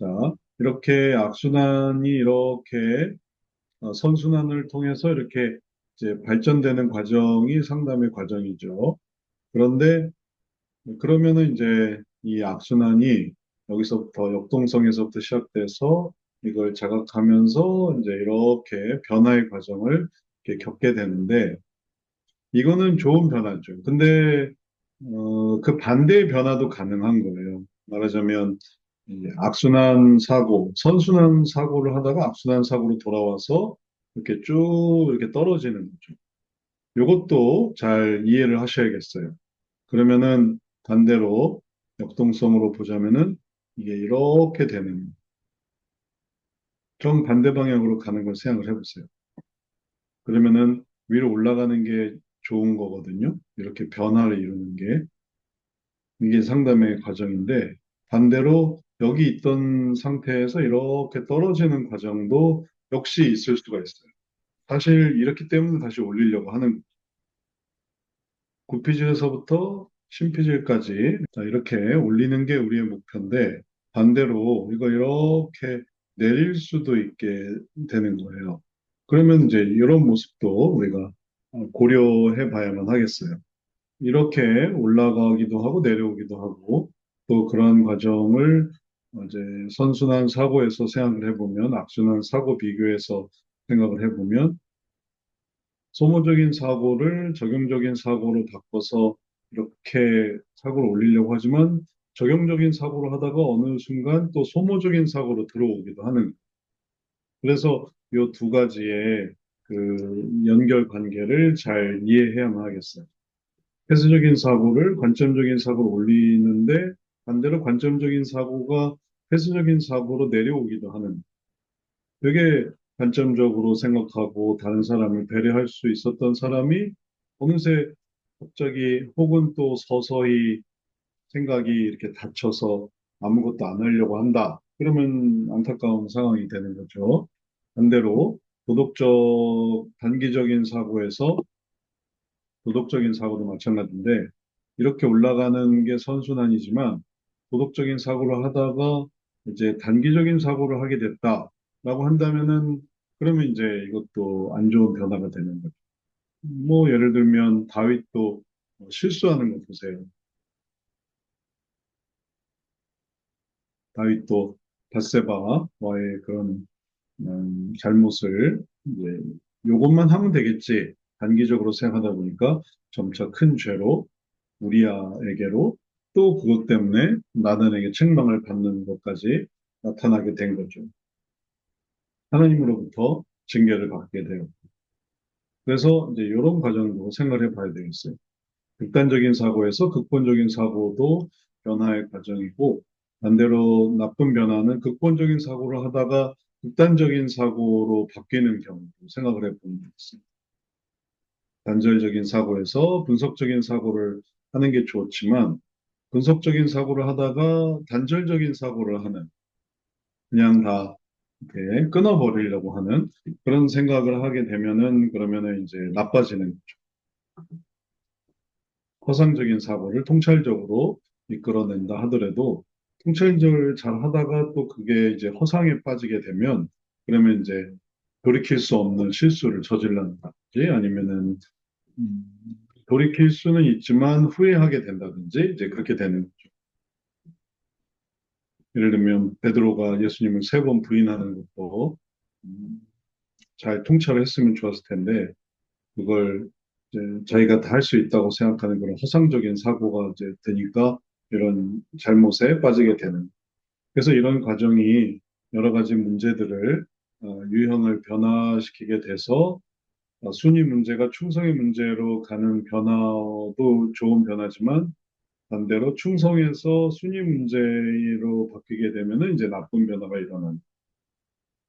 자, 이렇게 악순환이 이렇게 선순환을 통해서 이렇게 이제 발전되는 과정이 상담의 과정이죠. 그런데 그러면은 이제 이 악순환이 여기서부터 역동성에서부터 시작돼서 이걸 자각하면서 이제 이렇게 변화의 과정을 이렇게 겪게 되는데 이거는 좋은 변화죠. 근데 그 반대의 변화도 가능한 거예요. 말하자면 이 악순환 사고, 선순환 사고를 하다가 악순환 사고로 돌아와서 이렇게 쭉 이렇게 떨어지는 거죠. 이것도 잘 이해를 하셔야겠어요. 그러면은 반대로 역동성으로 보자면은 이게 이렇게 되는 정반대 방향으로 가는 걸 생각을 해보세요. 그러면은 위로 올라가는 게 좋은 거거든요. 이렇게 변화를 이루는 게. 이게 상담의 과정인데 반대로 여기 있던 상태에서 이렇게 떨어지는 과정도 역시 있을 수가 있어요. 사실 이렇기 때문에 다시 올리려고 하는 구피질에서부터 신피질까지 자, 이렇게 올리는 게 우리의 목표인데 반대로 이거 이렇게 내릴 수도 있게 되는 거예요. 그러면 이제 이런 모습도 우리가 고려해 봐야만 하겠어요. 이렇게 올라가기도 하고 내려오기도 하고 또 그런 과정을 이제 선순환 사고에서 생각을 해보면 악순환 사고 비교해서 생각을 해보면 소모적인 사고를 적용적인 사고로 바꿔서 이렇게 사고를 올리려고 하지만 적용적인 사고를 하다가 어느 순간 또 소모적인 사고로 들어오기도 하는 거예요. 그래서 이 두 가지의 그 연결 관계를 잘 이해해야만 하겠어요. 폐쇄적인 사고를 관점적인 사고로 올리는데 반대로 관점적인 사고가 폐쇄적인 사고로 내려오기도 하는 되게 관점적으로 생각하고 다른 사람을 배려할 수 있었던 사람이 어느새 갑자기 혹은 또 서서히 생각이 이렇게 닫혀서 아무것도 안 하려고 한다. 그러면 안타까운 상황이 되는 거죠. 반대로 도덕적 단기적인 사고에서 도덕적인 사고도 마찬가지인데 이렇게 올라가는 게 선순환이지만 도덕적인 사고를 하다가 이제 단기적인 사고를 하게 됐다라고 한다면은 그러면 이제 이것도 안 좋은 변화가 되는 거죠. 뭐 예를 들면 다윗도 실수하는 거 보세요. 다윗도 밧세바와의 그런 잘못을 이제 요것만 하면 되겠지 단기적으로 생각하다 보니까 점차 큰 죄로 우리아에게로 또 그것 때문에 나단에게 책망을 받는 것까지 나타나게 된 거죠. 하나님으로부터 징계를 받게 돼요. 그래서 이제 이런 과정도 생각해 봐야 되겠어요. 극단적인 사고에서 극본적인 사고도 변화의 과정이고 반대로 나쁜 변화는 극본적인 사고를 하다가 극단적인 사고로 바뀌는 경우도 생각을 해보면 되겠습니다. 단절적인 사고에서 분석적인 사고를 하는 게 좋지만 분석적인 사고를 하다가 단절적인 사고를 하는 그냥 다 이렇게 끊어버리려고 하는 그런 생각을 하게 되면은 그러면은 이제 나빠지는 거죠. 허상적인 사고를 통찰적으로 이끌어낸다 하더라도 통찰적을 잘 하다가 또 그게 이제 허상에 빠지게 되면 그러면 이제 돌이킬 수 없는 실수를 저질른다든지 아니면은 음, 돌이킬 수는 있지만 후회하게 된다든지 이제 그렇게 되는 거죠. 예를 들면 베드로가 예수님을 세 번 부인하는 것도 음, 잘 통찰을 했으면 좋았을 텐데 그걸 이제 자기가 다 할 수 있다고 생각하는 그런 허상적인 사고가 이제 되니까 이런 잘못에 빠지게 되는. 그래서 이런 과정이 여러 가지 문제들을 유형을 변화시키게 돼서 순위 문제가 충성의 문제로 가는 변화도 좋은 변화지만 반대로 충성에서 순위 문제로 바뀌게 되면은 이제 나쁜 변화가 일어나는.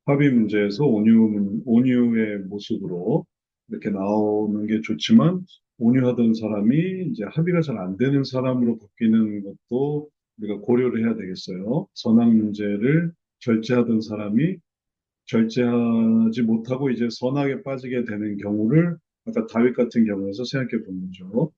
합의 문제에서 온유의 모습으로 이렇게 나오는 게 좋지만 온유하던 사람이 이제 합의가 잘 안 되는 사람으로 바뀌는 것도 우리가 고려를 해야 되겠어요. 선악 문제를 절제하던 사람이 절제하지 못하고 이제 선악에 빠지게 되는 경우를 아까 다윗 같은 경우에서 생각해 보는 거죠.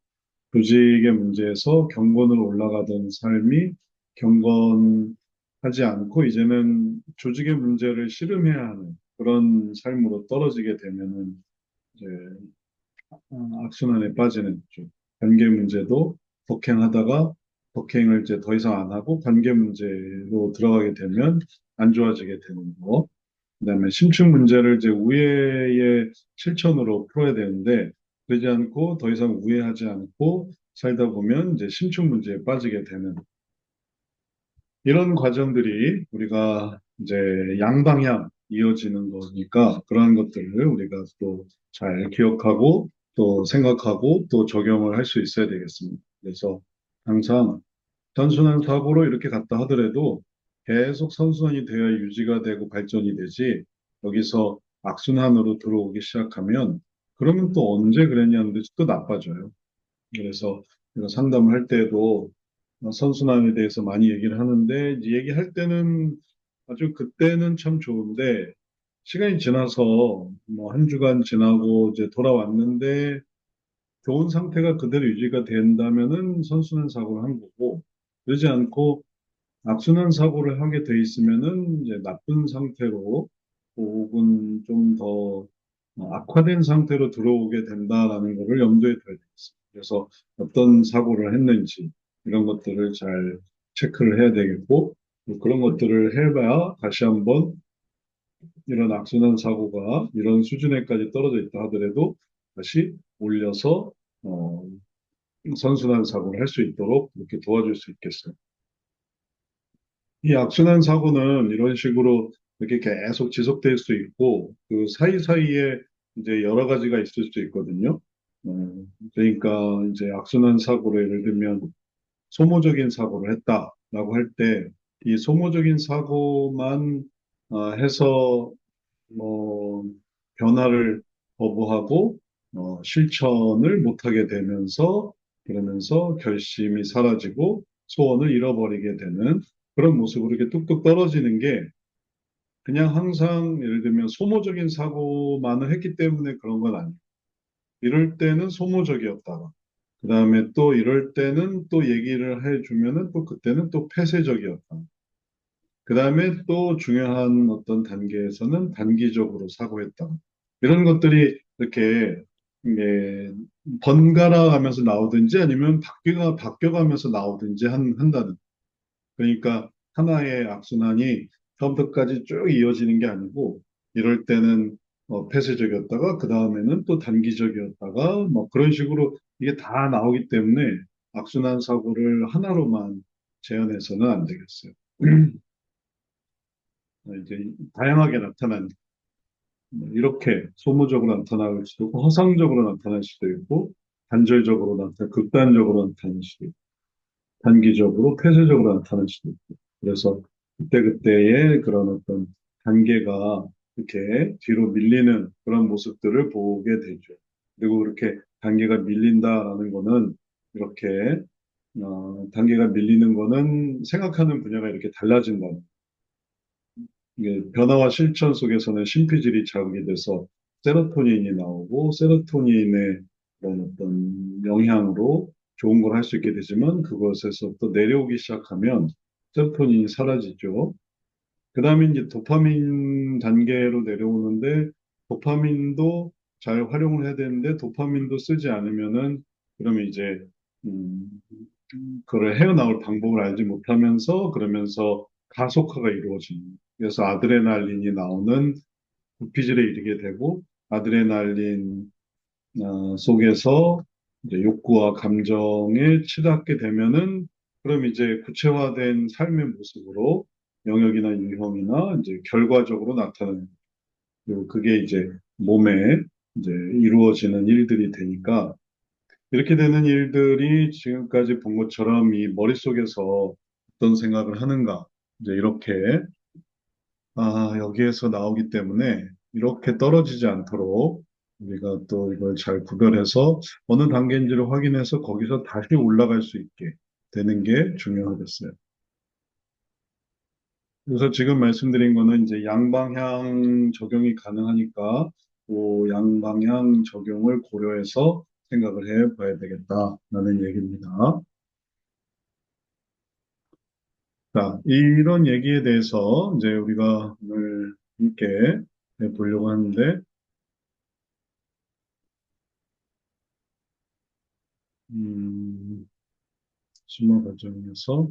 조직의 문제에서 경건으로 올라가던 삶이 경건 하지 않고 이제는 조직의 문제를 씨름해야 하는 그런 삶으로 떨어지게 되면은 이제 악순환에 빠지는 쪽. 관계 문제도 독행하다가 독행을 이제 더 이상 안 하고 관계 문제로 들어가게 되면 안 좋아지게 되는 거. 그다음에 심층 문제를 이제 우애의 실천으로 풀어야 되는데 그러지 않고 더 이상 우애하지 않고 살다 보면 이제 심층 문제에 빠지게 되는 이런 과정들이 우리가 이제 양방향 이어지는 거니까 그러한 것들을 우리가 또 잘 기억하고 또 생각하고 또 적용을 할 수 있어야 되겠습니다. 그래서 항상 단순한 사고로 이렇게 갔다 하더라도 계속 선순환이 되어 유지가 되고 발전이 되지 여기서 악순환으로 들어오기 시작하면 그러면 또 언제 그랬냐는 듯이 또 나빠져요. 그래서 제가 상담을 할 때도 선순환에 대해서 많이 얘기를 하는데 이제 얘기할 때는 아주 그때는 참 좋은데 시간이 지나서 뭐 한 주간 지나고 이제 돌아왔는데 좋은 상태가 그대로 유지가 된다면은 선순환 사고를 한 거고 그러지 않고 악순환 사고를 하게 돼 있으면은 이제 나쁜 상태로 혹은 좀 더 악화된 상태로 들어오게 된다라는 것을 염두에 둬야 되겠습니다. 그래서 어떤 사고를 했는지 이런 것들을 잘 체크를 해야 되겠고 뭐 그런 것들을 해봐야 다시 한번 이런 악순환 사고가 이런 수준에까지 떨어져 있다 하더라도 다시 올려서 어, 선순환 사고를 할 수 있도록 이렇게 도와줄 수 있겠어요. 이 악순환 사고는 이런 식으로 이렇게 계속 지속될 수 있고, 그 사이사이에 이제 여러 가지가 있을 수 있거든요. 그러니까 이제 악순환 사고로 예를 들면 소모적인 사고를 했다라고 할 때, 이 소모적인 사고만 해서 뭐 변화를 거부하고 실천을 못하게 되면서 그러면서 결심이 사라지고 소원을 잃어버리게 되는 그런 모습으로 이렇게 뚝뚝 떨어지는 게 그냥 항상 예를 들면 소모적인 사고만을 했기 때문에 그런 건 아니에요. 이럴 때는 소모적이었다가 그 다음에 또 이럴 때는 또 얘기를 해주면은 또 그때는 또 폐쇄적이었다. 그 다음에 또 중요한 어떤 단계에서는 단기적으로 사고했다. 이런 것들이 이렇게 이게 번갈아 가면서 나오든지 아니면 바뀌어가면서 나오든지 한다는. 그러니까 하나의 악순환이 처음부터까지 쭉 이어지는 게 아니고 이럴 때는 폐쇄적이었다가 그 다음에는 또 단기적이었다가 뭐 그런 식으로 이게 다 나오기 때문에 악순환 사고를 하나로만 재현해서는 안 되겠어요. 이제 다양하게 나타난 이렇게 소모적으로 나타날 수도 있고 허상적으로 나타날 수도 있고 단절적으로 극단적으로 나타날 수도 있고 단기적으로 폐쇄적으로 나타날 수도 있고 그래서 그때그때의 그런 어떤 단계가 이렇게 뒤로 밀리는 그런 모습들을 보게 되죠. 그리고 그렇게 단계가 밀린다라는 거는 이렇게 단계가 밀리는 거는 생각하는 분야가 이렇게 달라진다는 이게 변화와 실천 속에서는 심피질이 자극이 돼서 세로토닌이 나오고 세로토닌의 그런 어떤 영향으로 좋은 걸 할 수 있게 되지만 그것에서 또 내려오기 시작하면 세로토닌이 사라지죠. 그 다음에 이제 도파민 단계로 내려오는데 도파민도 잘 활용을 해야 되는데 도파민도 쓰지 않으면은 그러면 이제 음, 그걸 헤어나올 방법을 알지 못하면서 그러면서 가속화가 이루어집니다. 그래서 아드레날린이 나오는 구피질에 이르게 되고 아드레날린 속에서 이제 욕구와 감정에 치닫게 되면은 그럼 이제 구체화된 삶의 모습으로 영역이나 유형이나 이제 결과적으로 나타나는 그리고 그게 이제 몸에 이제 이루어지는 일들이 되니까 이렇게 되는 일들이 지금까지 본 것처럼 이 머릿속에서 어떤 생각을 하는가 이제 이렇게 여기에서 나오기 때문에 이렇게 떨어지지 않도록 우리가 또 이걸 잘 구별해서 어느 단계인지를 확인해서 거기서 다시 올라갈 수 있게 되는 게 중요하겠어요. 그래서 지금 말씀드린 거는 이제 양방향 적용이 가능하니까 그 양방향 적용을 고려해서 생각을 해 봐야 되겠다라는 얘기입니다. 자, 이런 얘기에 대해서 이제 우리가 오늘 함께 보려고 하는데, 심화 과정에서